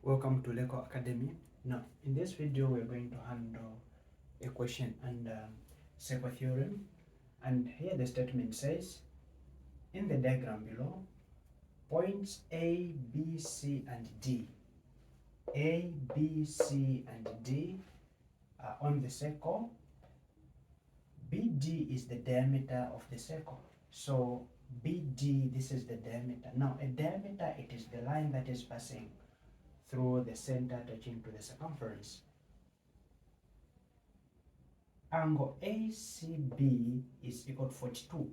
Welcome to Leco Academy. Now, in this video, we're going to handle a question under second theorem. And here the statement says, in the diagram below, points A, B, C, and D, A, B, C, and D are on the circle. BD is the diameter of the circle. So BD, this is the diameter. Now, a diameter, it is the line that is passing through the center touching to the circumference. Angle ACB is equal to 42.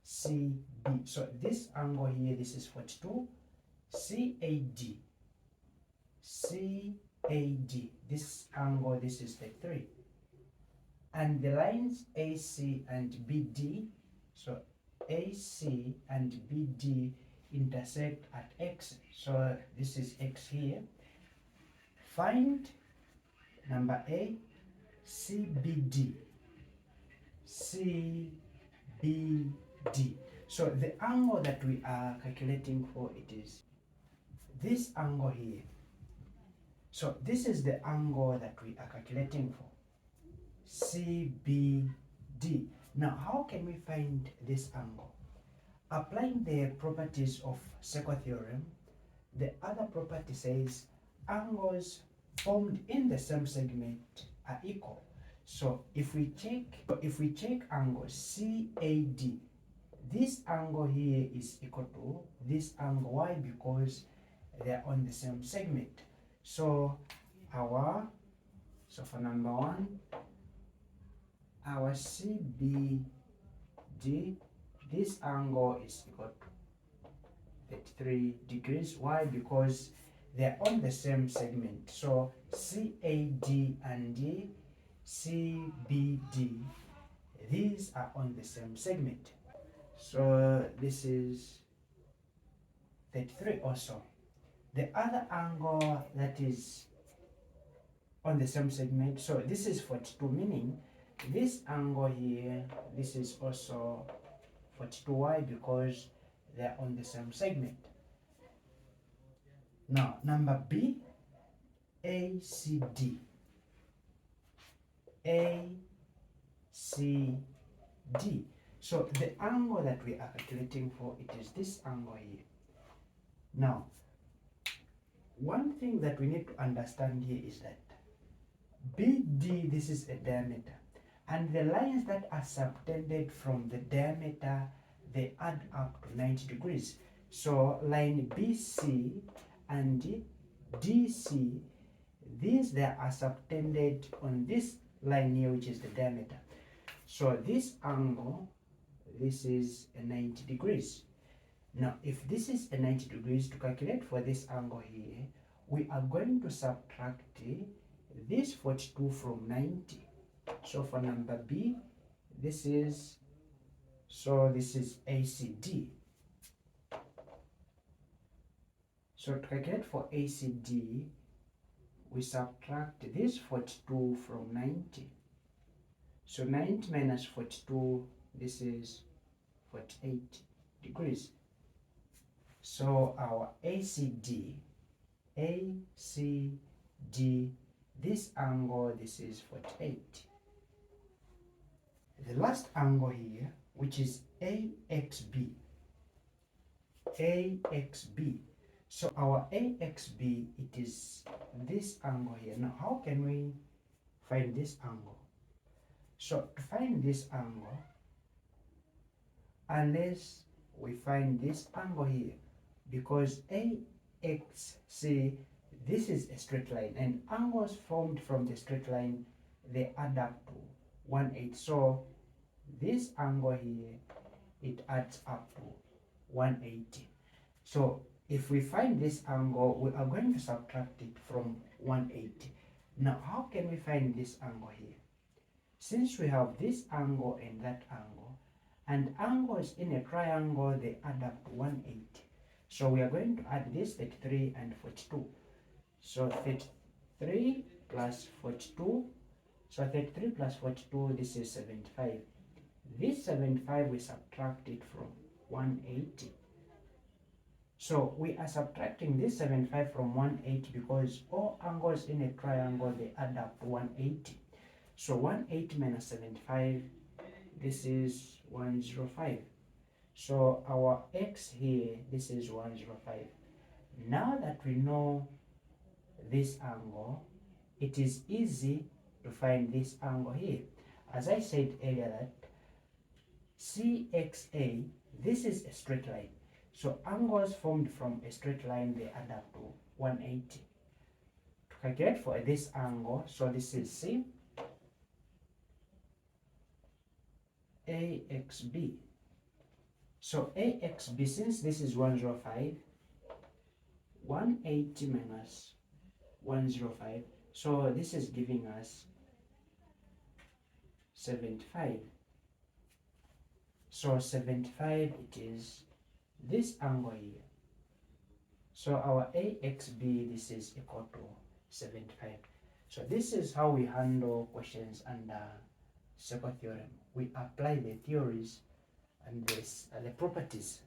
ACB. So this angle here, this is 42. CAD. CAD. This angle, this is 33. And the lines AC and BD, so AC and BD intersect at X. So this is X here. Find number A, CBD. CBD. So the angle that we are calculating for, it is this angle here. So this is the angle that we are calculating for, CBD. Now, how can we find this angle? Applying the properties of second theorem, the other property says angles formed in the same segment are equal. So if we check angle CAD, this angle here is equal to this angle. Why? Because they are on the same segment. So for number one, our CBD, this angle is equal to 33 degrees. Why? Because they are on the same segment. So CAD and CBD, these are on the same segment. So this is 33 also. The other angle that is on the same segment, so this is 42, meaning this angle here, this is also 42. Why? Because they are on the same segment. Now, number B, ACD. ACD. So the angle that we are calculating for, it is this angle here. Now, one thing that we need to understand here is that BD, this is a diameter, and the lines that are subtended from the diameter, they add up to 90 degrees. So line BC and DC, these they are subtended on this line here, which is the diameter. So this angle, this is a 90 degrees. Now, if this is a 90 degrees, to calculate for this angle here, we are going to subtract this 42 from 90. So for number B, this is ACD. So to calculate for ACD, we subtract this 42 from 90. So 90 minus 42, this is 48 degrees. So our ACD, this angle, this is 48. The last angle here, which is AXB. So our AXB, it is this angle here. Now, how can we find this angle? So to find this angle, unless we find this angle here, because AXC, this is a straight line, and angles formed from the straight line, they add up to 180. So this angle here, it adds up to 180. So if we find this angle, we are going to subtract it from 180. Now, how can we find this angle here? Since we have this angle and that angle, and angles in a triangle, they add up to 180. So we are going to add this 33 and 42. So 33 plus 42. So 33 plus 42, this is 75. This 75, we subtract it from 180. So we are subtracting this 75 from 180 because all angles in a triangle, they add up to 180. So 180 minus 75, this is 105. So our x here, this is 105. Now that we know this angle, it is easy to find this angle here. As I said earlier that CXA, this is a straight line. So angles formed from a straight line, they add up to 180. To calculate for this angle, so this is C, AXB. So AXB, since this is 105, 180 minus 105, so this is giving us 75. So 75, it is this angle here. So our AXB, this is equal to 75. So this is how we handle questions under circle theorem. We apply the theories and the properties